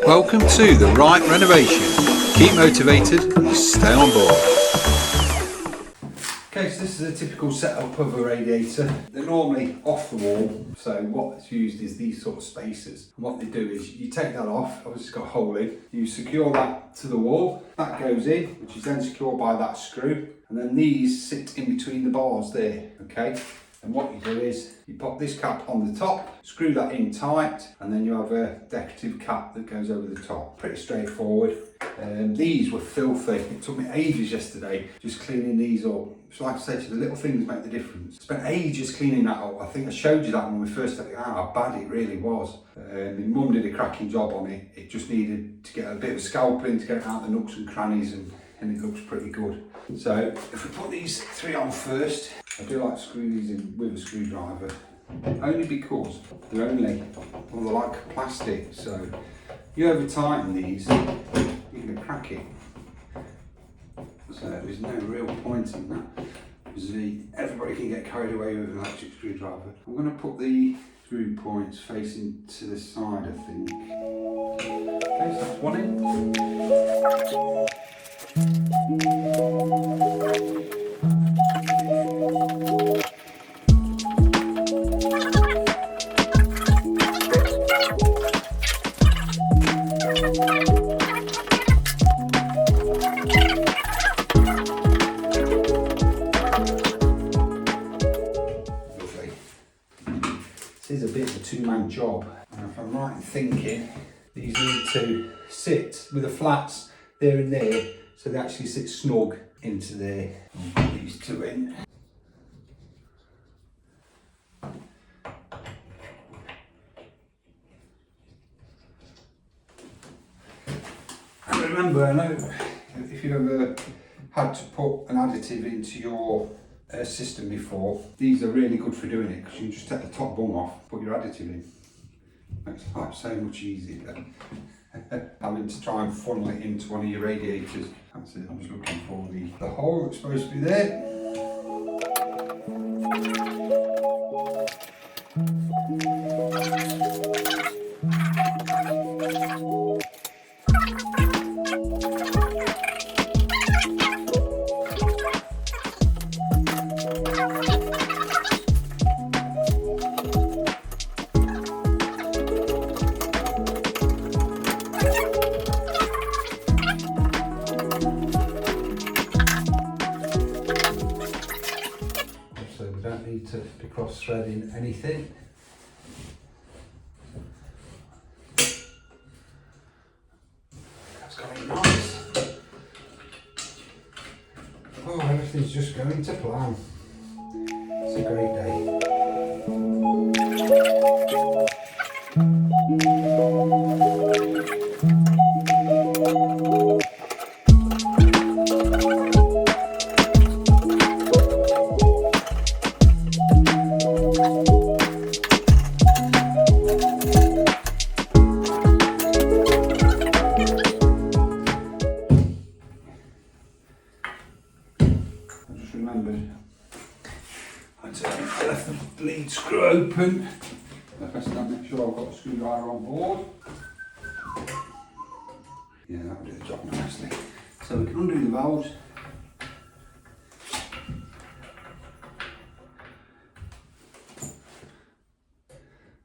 Welcome to The Right Renovation. Keep motivated and stay on board. Okay, so this is a typical setup of a radiator. They're normally off the wall, so what's used is these sort of spacers. And what they do is you take that off, obviously it's got a hole in, you secure that to the wall, that goes in, which is then secured by that screw, and then these sit in between the bars there, okay? And what you do is you pop this cap on the top, screw that in tight, and then you have a decorative cap that goes over the top. Pretty straightforward. These were filthy. It took me ages yesterday just cleaning these up. So like I said, the little things make the difference. Spent ages cleaning that up. I think I showed you that when we first took it out, how bad it really was. My mum did a cracking job on it. It just needed to get a bit of scalping to get it out the nooks and crannies, and it looks pretty good. So if we put these three on first, I do like to screw these in with a screwdriver, only because they're like plastic, so you over tighten these, you're going to crack it. So there's no real point in that. Everybody can get carried away with an electric screwdriver. I'm going to put the screw points facing to the side, I think. Okay, so that's one in. This is a bit of a two-man job, and if I'm right in thinking, these need to sit with the flats there and there, so they actually sit snug into there. I'll put these two in. And remember, I know if you've ever had to put an additive into your system before, these are really good for doing it, because you can just take the top bung off, put your additive in. Makes life so much easier than having to try and funnel it into one of your radiators. That's it, I'm just looking for the hole that's supposed to be there. Don't need to be cross-threading anything. That's going nice. Oh, everything's just going to plan. It's a great day. Remembered I left the lead screw open. I press that, make sure I've got the screwdriver on board. Yeah, that'll do the job nicely. So we can undo the valves.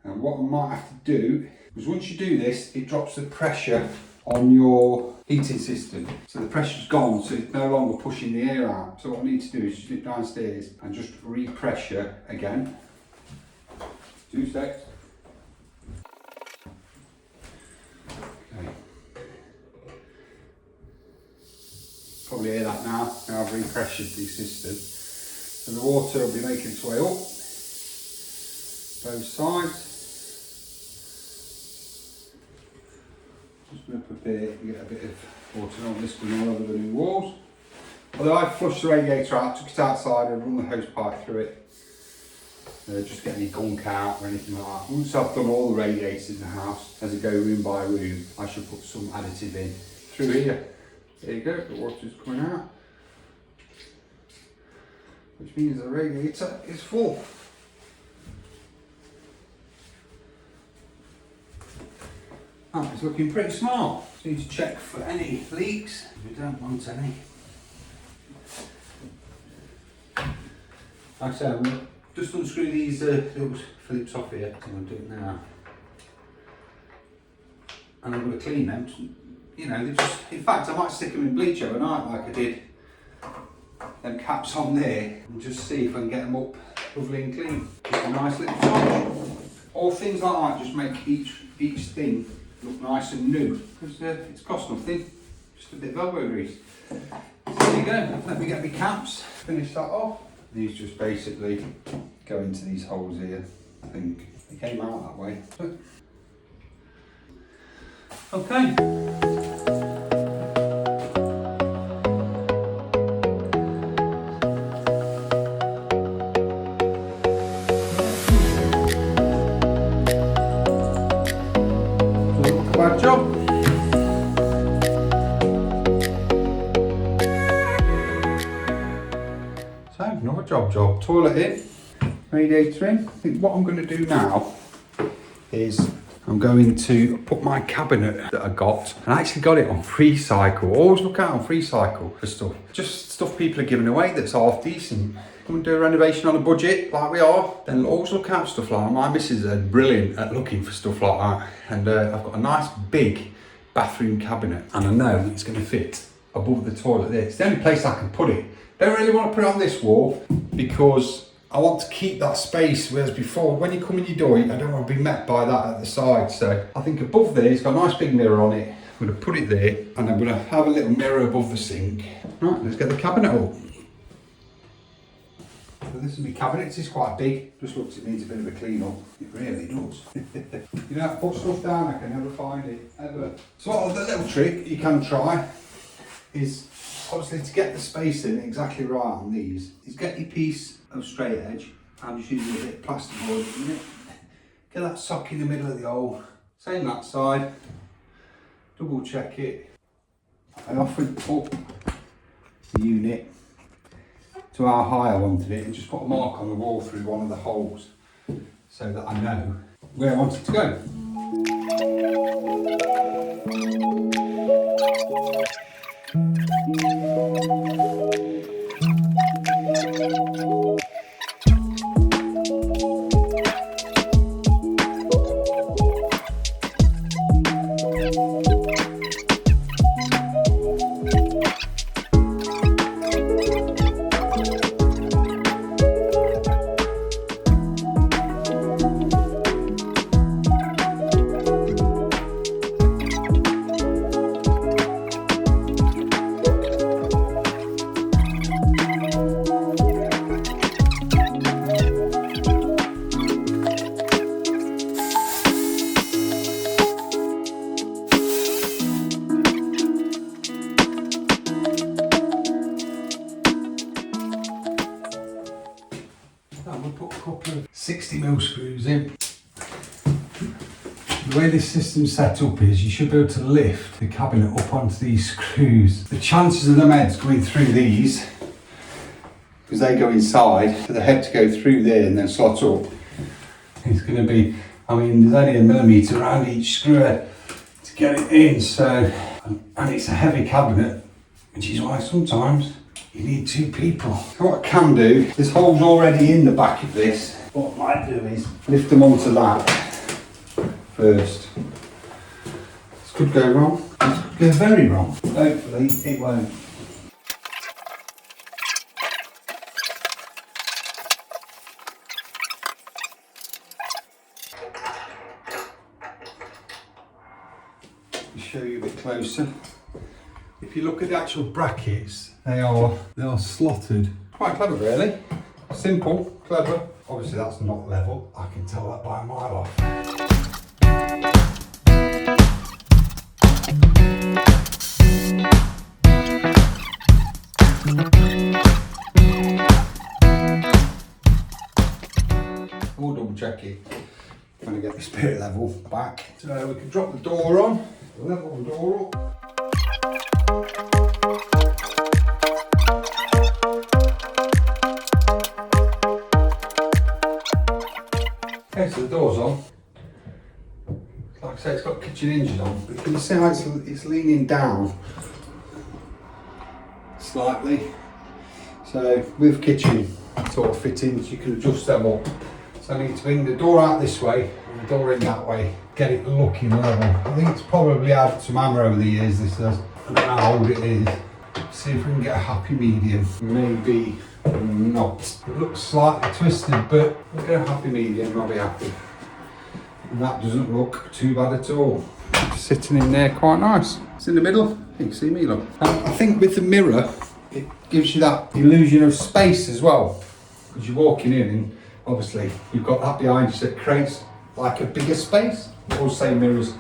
And what I might have to do is, once you do this, it drops the pressure on your heating system. So the pressure's gone, so it's no longer pushing the air out. So what I need to do is just nip downstairs and just re-pressure again. 2 seconds. Okay. Probably hear that now I've re-pressured the system. So the water will be making its way up both sides. Just going to prepare to get a bit of water on this one all over the new walls. Although I flushed the radiator out, took it outside and run the hose pipe through it. Just get any gunk out or anything like that. Once I've done all the radiators in the house, as I go room by room, I should put some additive in through here. There you go, the water's coming out. Which means the radiator is full. That is looking pretty smart. Just need to check for any leaks. We don't want any. Like I say, I'm going to just unscrew these little Phillips off here. I'm going to do it now. And I'm going to clean them. You know, they just, in fact, I might stick them in bleach overnight like I did them caps on there and just see if I can get them up lovely and clean. Just a nice little touch. All things like that just make each thing look nice and new. Because it's cost nothing, just a bit of elbow grease. So there you go, let me get my caps, finish that off. These just basically go into these holes here. I think they came out that way. Okay. Bad job. So another job. Toilet in, radiator in. I think what I'm going to do now is I'm going to put my cabinet that I got, and I actually got it on free cycle. Always look out on free cycle for stuff. Just stuff people are giving away that's half decent. Come and do a renovation on a budget like we are, then always look out for stuff like that. My missus is brilliant at looking for stuff like that. And I've got a nice big bathroom cabinet, and I know it's going to fit above the toilet there. It's the only place I can put it. Don't really want to put it on this wall because I want to keep that space, whereas before, when you come in your door, I don't want to be met by that at the side. So I think above there, it's got a nice big mirror on it. I'm going to put it there, and I'm going to have a little mirror above the sink. Right, let's get the cabinet up. So this is my cabinet, it's quite big. Just looks, it needs a bit of a clean up. It really does. You know, put stuff down, I can never find it, ever. So the little trick you can try is, obviously to get the spacing exactly right on these, is get your piece of straight edge. I'm just using a bit of plastic board at the minute. Get that sock in the middle of the hole. Same that side. Double check it. I often put the unit to how high I wanted it and just put a mark on the wall through one of the holes so that I know where I want it to go. I'm going to put a couple of 60mm screws in. The way this system's set up is you should be able to lift the cabinet up onto these screws. The chances of the heads going through these, because they go inside, for the head to go through there and then slot up, it's going to be, I mean, there's only 1mm around each screw head to get it in, so, and it's a heavy cabinet, which is why sometimes you need two people. So what I can do, this hole's already in the back of this. What I might do is lift them onto that first. This could go wrong. This could go very wrong. Hopefully it won't. Let me show you a bit closer. If you look at the actual brackets, they are slotted. Quite clever really. Simple, clever. Obviously that's not level. I can tell that by a mile off. We'll double check it. Trying to get the spirit level back. So we can drop the door on, level the door up. Okay, so the door's on. Like I I say it's got kitchen hinges on, but can you see how it's leaning down slightly? So with kitchen sort of fittings, you can adjust them up. So I need to bring the door out this way and the door in that way, get it looking level. I think it's probably had some hammer over the years, this does. I don't know how old it is. See if we can get a happy medium. Maybe not. It looks slightly twisted, but we'll get a happy medium, I'll be happy. And that doesn't look too bad at all. Sitting in there quite nice. It's in the middle, you can see me look. I think with the mirror, it gives you that illusion of space as well. Because you're walking in and obviously you've got that behind you, so it creates like a bigger space. All same mirrors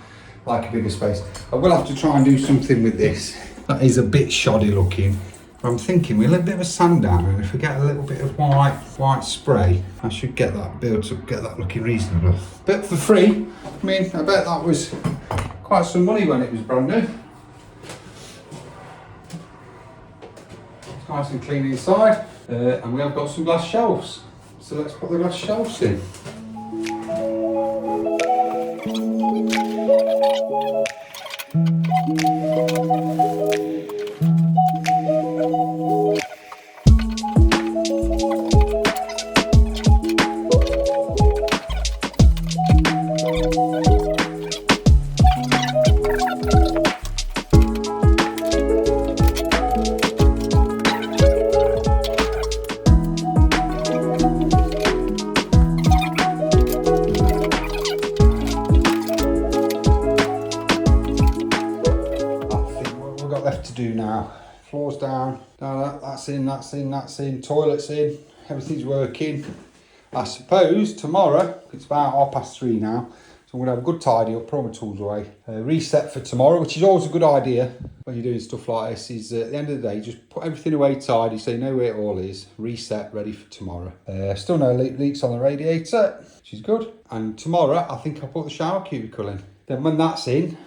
like a bigger space. I will have to try and do something with this. That is a bit shoddy looking. I'm thinking we'll let a bit of a sand down, and if we get a little bit of white spray, I should be able to get that looking reasonable. But for free, I mean, I bet that was quite some money when it was brand new. It's nice and clean inside, and we have got some glass shelves. So let's put the glass shelves in. Floor's down, that's in, toilet's in, everything's working. I suppose tomorrow, it's about 3:30 now, so I'm going to have a good tidy up, put all my tools away. Reset for tomorrow, which is always a good idea when you're doing stuff like this, is at the end of the day, just put everything away tidy so you know where it all is. Reset, ready for tomorrow. Still no leaks on the radiator, which is good. And tomorrow, I think I'll put the shower cubicle in. Then when that's in,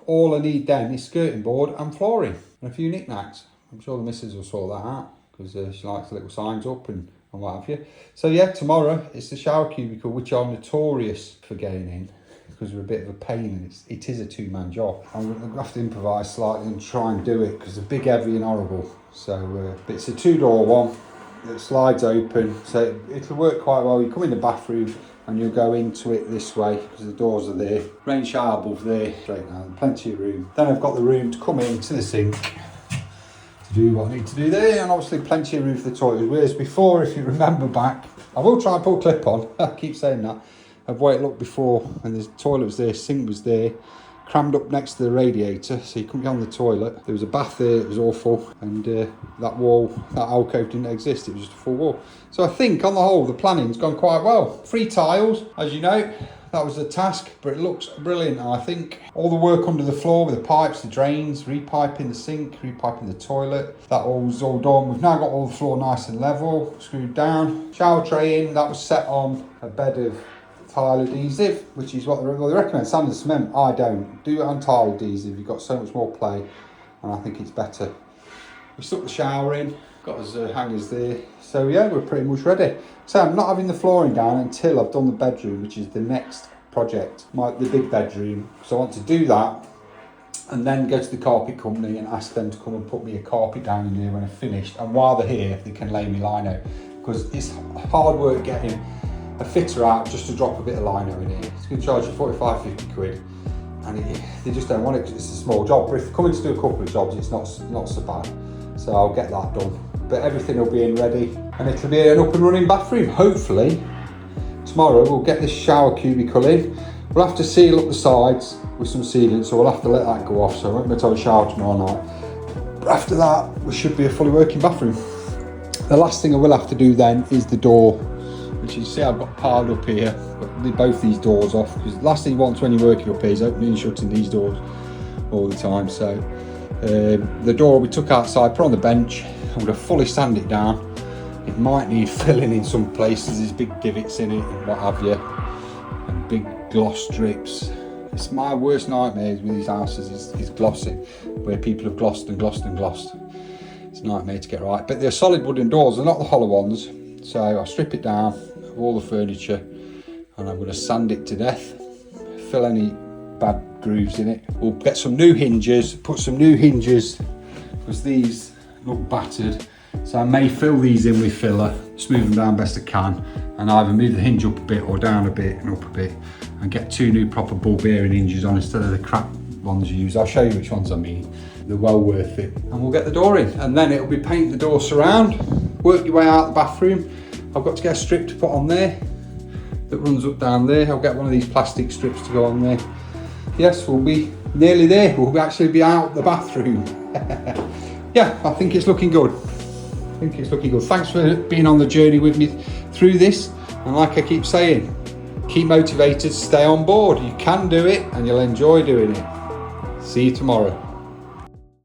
all I need then is skirting board and flooring and a few knickknacks. I'm sure the missus will sort that out because she likes the little signs up and what have you. So yeah, tomorrow it's the shower cubicle, which I'm notorious for getting in because we're a bit of a pain, and it is a two-man job. I'm going to have to improvise slightly and try and do it because they're big, heavy and horrible. So but it's a two-door one that slides open, so it'll work quite well. You come in the bathroom and you'll go into it this way because the doors are there. Rain shower above there, straight down, plenty of room. Then I've got the room to come into the sink to do what I need to do there, and obviously plenty of room for the toilet. Whereas before, if you remember back, I will try and put a clip on, I keep saying that, of what it looked before when the toilet was there, sink was there, crammed up next to the radiator, so you couldn't get on the toilet. There was a bath there, it was awful, and that wall, that alcove didn't exist, it was just a full wall. So I think on the whole, the planning's gone quite well. 3 tiles, as you know, that was the task, but it looks brilliant. And I think all the work under the floor with the pipes, the drains, repiping the sink, repiping the toilet, that all was all done. We've now got all the floor nice and level, screwed down. Shower tray in, that was set on a bed of tile adhesive, which is what they recommend, sand and cement. I don't. Do it on tile adhesive, you've got so much more play, and I think it's better. We stuck the shower in, got us hangers there. So yeah, we're pretty much ready. So I'm not having the flooring down until I've done the bedroom, which is the next project, the big bedroom. So I want to do that and then go to the carpet company and ask them to come and put me a carpet down in here when I've finished. And while they're here, they can lay me lino, because it's hard work getting a fitter out just to drop a bit of lino in here. It's going to charge you 45, 50 quid. And they just don't want it because it's a small job. But if you're coming to do a couple of jobs, it's not so bad. So I'll get that done. But everything will be in ready, and it'll be an up and running bathroom. Hopefully tomorrow we'll get this shower cubicle in. We'll have to seal up the sides with some sealant, so we'll have to let that go off, so I won't be able to have a shower tomorrow night. But after that, we should be a fully working bathroom. The last thing I will have to do then is the door, which you see I've got piled up here. But both these doors off, because the last thing you want when you're working up here is opening and shutting these doors all the time. So the door we took outside, put on the bench. I'm going to fully sand it down. It might need filling in some places, there's big divots in it and what have you, and big gloss strips. It's my worst nightmares with these houses is glossing, where people have glossed and glossed and glossed. It's a nightmare to get right. But they're solid wooden doors, they're not the hollow ones. So I'll strip it down of all the furniture and I'm going to sand it to death, fill any bad grooves in it. We'll get some new hinges, put some new hinges, because these look battered. So I may fill these in with filler, smooth them down best I can, and either move the hinge up a bit or down a bit and up a bit, and get 2 new proper ball bearing hinges on instead of the crap ones you use. I'll show you which ones I mean. They're well worth it. And we'll get the door in, and then it'll be paint the door surround, work your way out the bathroom. I've got to get a strip to put on there that runs up down there. I'll get one of these plastic strips to go on there. Yes, we'll be nearly there. We'll actually be out the bathroom. Yeah, I think it's looking good. I think it's looking good. Thanks for being on the journey with me through this. And like I keep saying, keep motivated, stay on board. You can do it and you'll enjoy doing it. See you tomorrow.